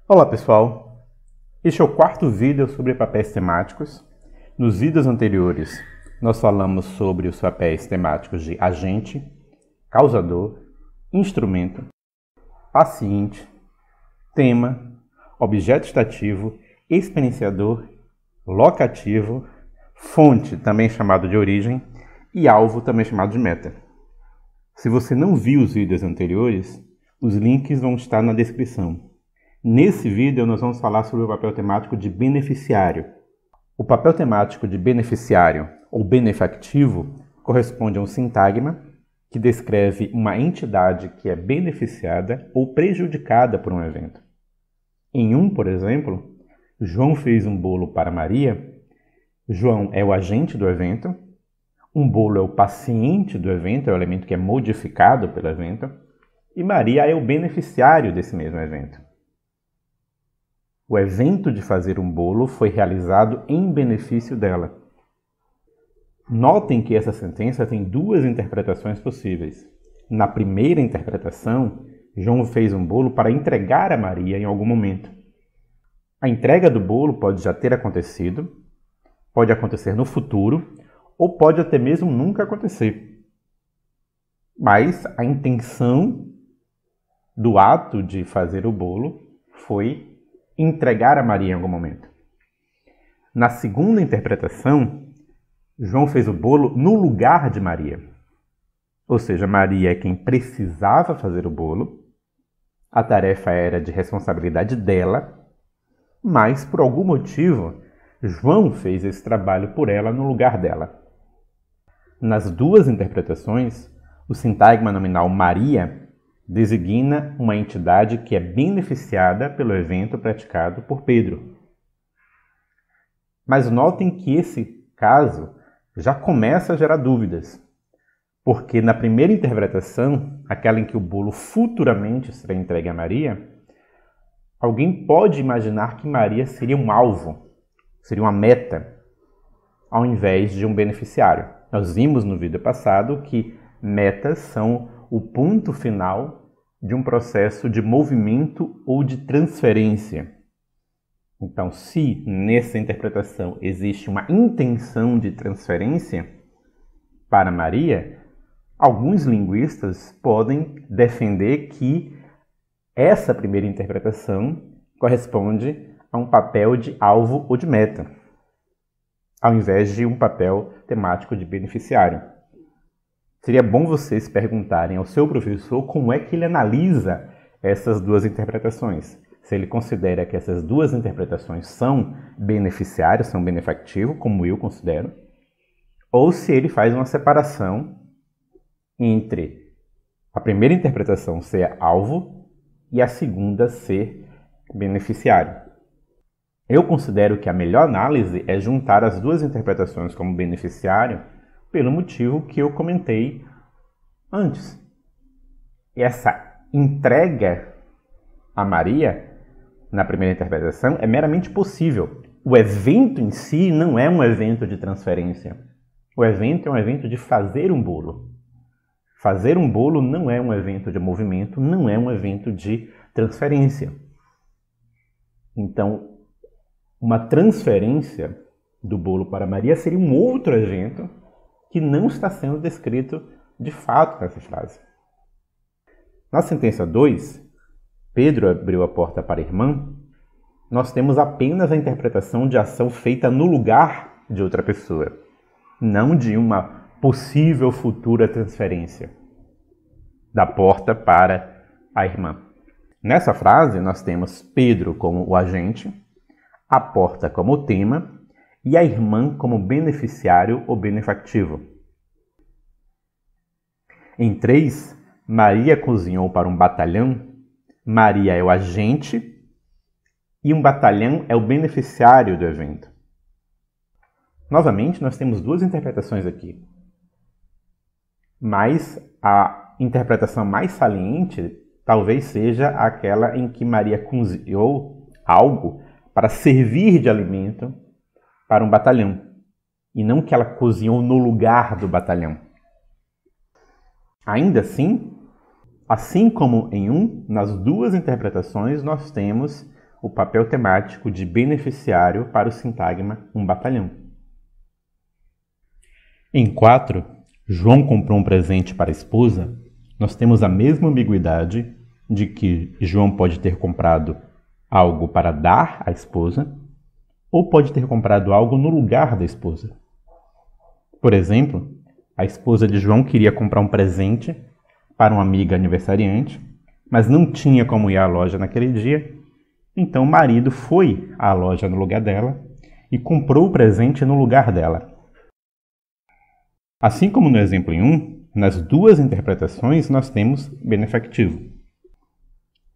Olá pessoal, este é o quarto vídeo sobre papéis temáticos. Nos vídeos anteriores nós falamos sobre os papéis temáticos de agente, causador, instrumento, paciente, tema, objeto estativo, experienciador, locativo, fonte, também chamado de origem, e alvo, também chamado de meta. Se você não viu os vídeos anteriores, os links vão estar na descrição. Nesse vídeo nós vamos falar sobre o papel temático de beneficiário. O papel temático de beneficiário ou benefactivo corresponde a um sintagma que descreve uma entidade que é beneficiada ou prejudicada por um evento. Por exemplo, João fez um bolo para Maria. João é o agente do evento. Um bolo é o paciente do evento, é o elemento que é modificado pelo evento. E Maria é o beneficiário desse mesmo evento. O evento de fazer um bolo foi realizado em benefício dela. Notem que essa sentença tem duas interpretações possíveis. Na primeira interpretação, João fez um bolo para entregar a Maria em algum momento. A entrega do bolo pode já ter acontecido, pode acontecer no futuro, ou pode até mesmo nunca acontecer. Mas a intenção do ato de fazer o bolo foi entregar a Maria em algum momento. Na segunda interpretação, João fez o bolo no lugar de Maria. Ou seja, Maria é quem precisava fazer o bolo, a tarefa era de responsabilidade dela, mas por algum motivo, João fez esse trabalho por ela no lugar dela. Nas duas interpretações, o sintagma nominal Maria designa uma entidade que é beneficiada pelo evento praticado por Pedro. Mas notem que esse caso já começa a gerar dúvidas, porque na primeira interpretação, aquela em que o bolo futuramente será entregue a Maria, alguém pode imaginar que Maria seria um alvo, seria uma meta, ao invés de um beneficiário. Nós vimos no vídeo passado que metas são o ponto final de um processo de movimento ou de transferência. Então, se nessa interpretação existe uma intenção de transferência para Maria, alguns linguistas podem defender que essa primeira interpretação corresponde a um papel de alvo ou de meta, ao invés de um papel temático de beneficiário. Seria bom vocês perguntarem ao seu professor como é que ele analisa essas duas interpretações. Se ele considera que essas duas interpretações são beneficiários, são benefactivo, como eu considero, ou se ele faz uma separação entre a primeira interpretação ser alvo e a segunda ser beneficiário. Eu considero que a melhor análise é juntar as duas interpretações como beneficiário pelo motivo que eu comentei antes. Essa entrega a Maria, na primeira interpretação, é meramente possível. O evento em si não é um evento de transferência. O evento é um evento de fazer um bolo. Fazer um bolo não é um evento de movimento, não é um evento de transferência. Então, uma transferência do bolo para Maria seria um outro evento que não está sendo descrito de fato nessa frase. Na sentença 2, Pedro abriu a porta para a irmã, nós temos apenas a interpretação de ação feita no lugar de outra pessoa, não de uma possível futura transferência da porta para a irmã. Nessa frase, nós temos Pedro como o agente, a porta como o tema e a irmã como beneficiário ou benefactivo. Em 3, Maria cozinhou para um batalhão. Maria é o agente e um batalhão é o beneficiário do evento. Novamente, nós temos duas interpretações aqui. Mas a interpretação mais saliente talvez seja aquela em que Maria cozinhou algo para servir de alimento para um batalhão, e não que ela cozinhou no lugar do batalhão. Ainda assim como nas duas interpretações nós temos o papel temático de beneficiário para o sintagma um batalhão. Em 4, João comprou um presente para a esposa, nós temos a mesma ambiguidade de que João pode ter comprado algo para dar à esposa ou pode ter comprado algo no lugar da esposa. Por exemplo, a esposa de João queria comprar um presente para uma amiga aniversariante, mas não tinha como ir à loja naquele dia, então o marido foi à loja no lugar dela e comprou o presente no lugar dela. Assim como no exemplo em 1, nas duas interpretações nós temos benefactivo.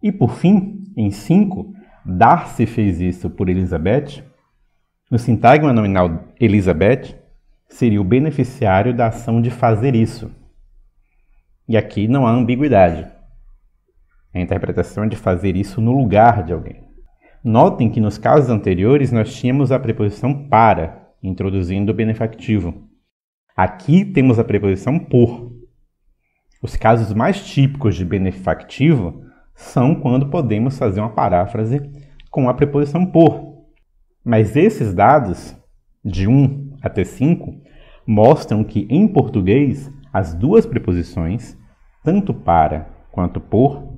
E por fim, em 5, Darcy fez isso por Elizabeth. No sintagma nominal Elizabeth seria o beneficiário da ação de fazer isso. E aqui não há ambiguidade. A interpretação é de fazer isso no lugar de alguém. Notem que nos casos anteriores nós tínhamos a preposição para, introduzindo o benefactivo. Aqui temos a preposição por. Os casos mais típicos de benefactivo são quando podemos fazer uma paráfrase com a preposição por. Mas esses dados, de 1 até 5, mostram que em português as duas preposições, tanto para quanto por,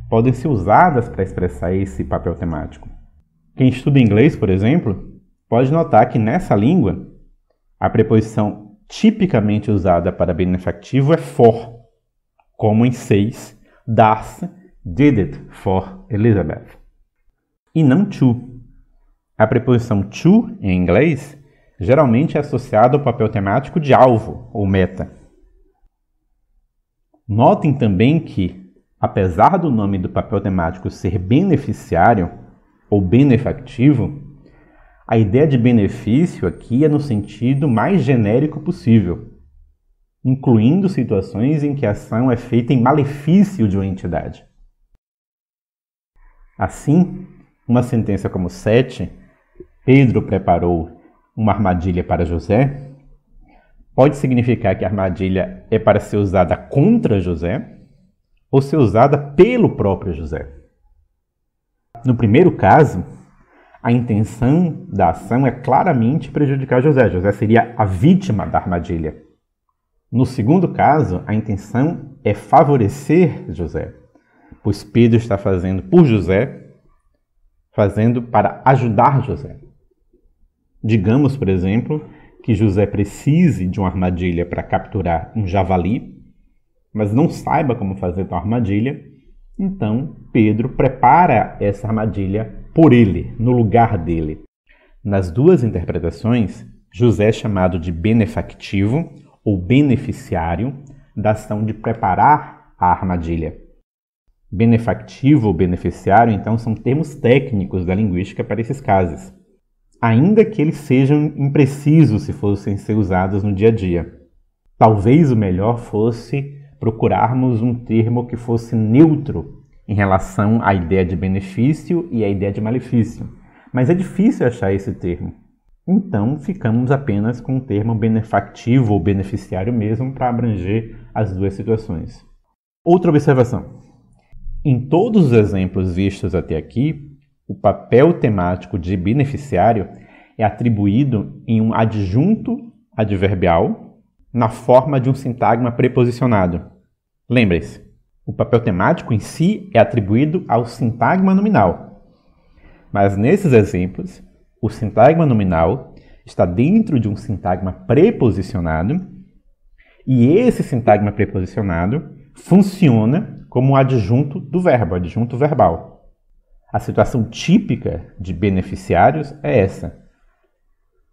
podem ser usadas para expressar esse papel temático. Quem estuda inglês, por exemplo, pode notar que nessa língua a preposição tipicamente usada para benefactivo é for, como em 6, Darcy did it for Elizabeth. E não to. A preposição to, em inglês, geralmente é associada ao papel temático de alvo, ou meta. Notem também que, apesar do nome do papel temático ser beneficiário, ou benefactivo, a ideia de benefício aqui é no sentido mais genérico possível, incluindo situações em que a ação é feita em malefício de uma entidade. Assim, uma sentença como 7, Pedro preparou uma armadilha para José, pode significar que a armadilha é para ser usada contra José ou ser usada pelo próprio José. No primeiro caso, a intenção da ação é claramente prejudicar José. José seria a vítima da armadilha. No segundo caso, a intenção é favorecer José, pois Pedro está fazendo por José, fazendo para ajudar José. Digamos, por exemplo, que José precise de uma armadilha para capturar um javali, mas não saiba como fazer uma armadilha, então Pedro prepara essa armadilha por ele, no lugar dele. Nas duas interpretações, José é chamado de benefactivo ou beneficiário da ação de preparar a armadilha. Benefactivo ou beneficiário, então, são termos técnicos da linguística para esses casos, ainda que eles sejam imprecisos se fossem ser usados no dia a dia. Talvez o melhor fosse procurarmos um termo que fosse neutro em relação à ideia de benefício e à ideia de malefício, mas é difícil achar esse termo. Então, ficamos apenas com o termo benefactivo ou beneficiário mesmo para abranger as duas situações. Outra observação. Em todos os exemplos vistos até aqui, o papel temático de beneficiário é atribuído em um adjunto adverbial na forma de um sintagma preposicionado. Lembre-se, o papel temático em si é atribuído ao sintagma nominal. Mas nesses exemplos, o sintagma nominal está dentro de um sintagma preposicionado e esse sintagma preposicionado funciona como um adjunto do verbo, adjunto verbal. A situação típica de beneficiários é essa,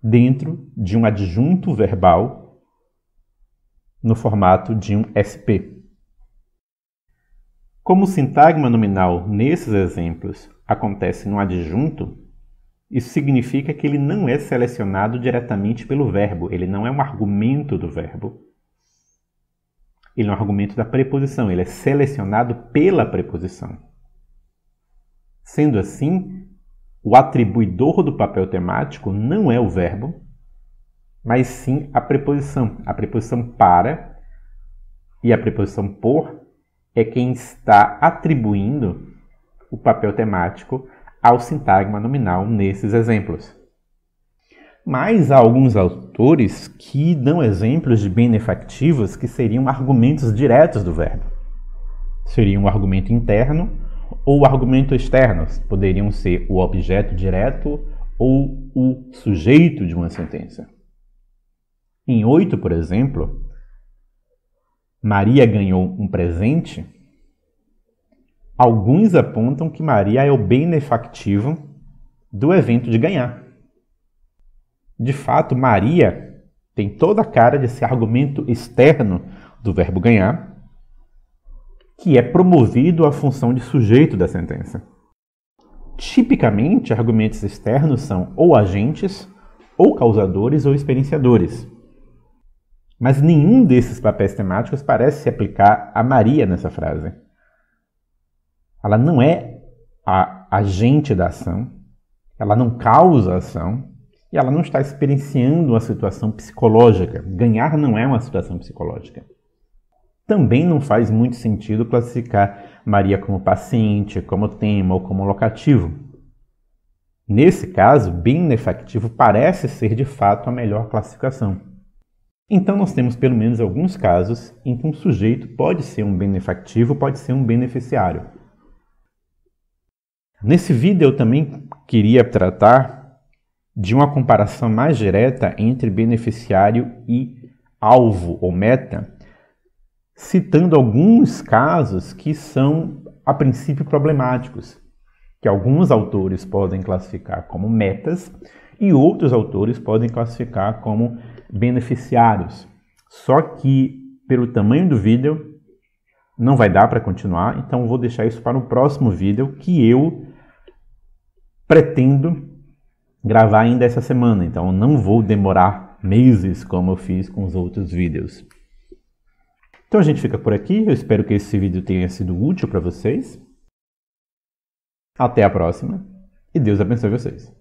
dentro de um adjunto verbal no formato de um SP. Como o sintagma nominal nesses exemplos acontece no adjunto, isso significa que ele não é selecionado diretamente pelo verbo, ele não é um argumento do verbo. Ele é um argumento da preposição, ele é selecionado pela preposição. Sendo assim, o atribuidor do papel temático não é o verbo, mas sim a preposição para e a preposição por é quem está atribuindo o papel temático ao sintagma nominal nesses exemplos. Mas há alguns autores que dão exemplos de benefactivos que seriam argumentos diretos do verbo. Seria um argumento interno ou argumento externo. Poderiam ser o objeto direto ou o sujeito de uma sentença. Em 8, por exemplo, Maria ganhou um presente. Alguns apontam que Maria é o benefactivo do evento de ganhar. De fato, Maria tem toda a cara de ser argumento externo do verbo ganhar, que é promovido à função de sujeito da sentença. Tipicamente, argumentos externos são ou agentes, ou causadores, ou experienciadores. Mas nenhum desses papéis temáticos parece se aplicar a Maria nessa frase. Ela não é a agente da ação, ela não causa a ação, e ela não está experienciando uma situação psicológica. Ganhar não é uma situação psicológica. Também não faz muito sentido classificar Maria como paciente, como tema ou como locativo. Nesse caso, benefactivo parece ser de fato a melhor classificação. Então nós temos pelo menos alguns casos em que um sujeito pode ser um benefactivo, pode ser um beneficiário. Nesse vídeo eu também queria tratar de uma comparação mais direta entre beneficiário e alvo ou meta, citando alguns casos que são, a princípio, problemáticos, que alguns autores podem classificar como metas e outros autores podem classificar como beneficiários. Só que, pelo tamanho do vídeo, não vai dar para continuar, então vou deixar isso para o próximo vídeo que eu pretendo gravar ainda essa semana, então não vou demorar meses como eu fiz com os outros vídeos. Então a gente fica por aqui, eu espero que esse vídeo tenha sido útil para vocês. Até a próxima e Deus abençoe vocês.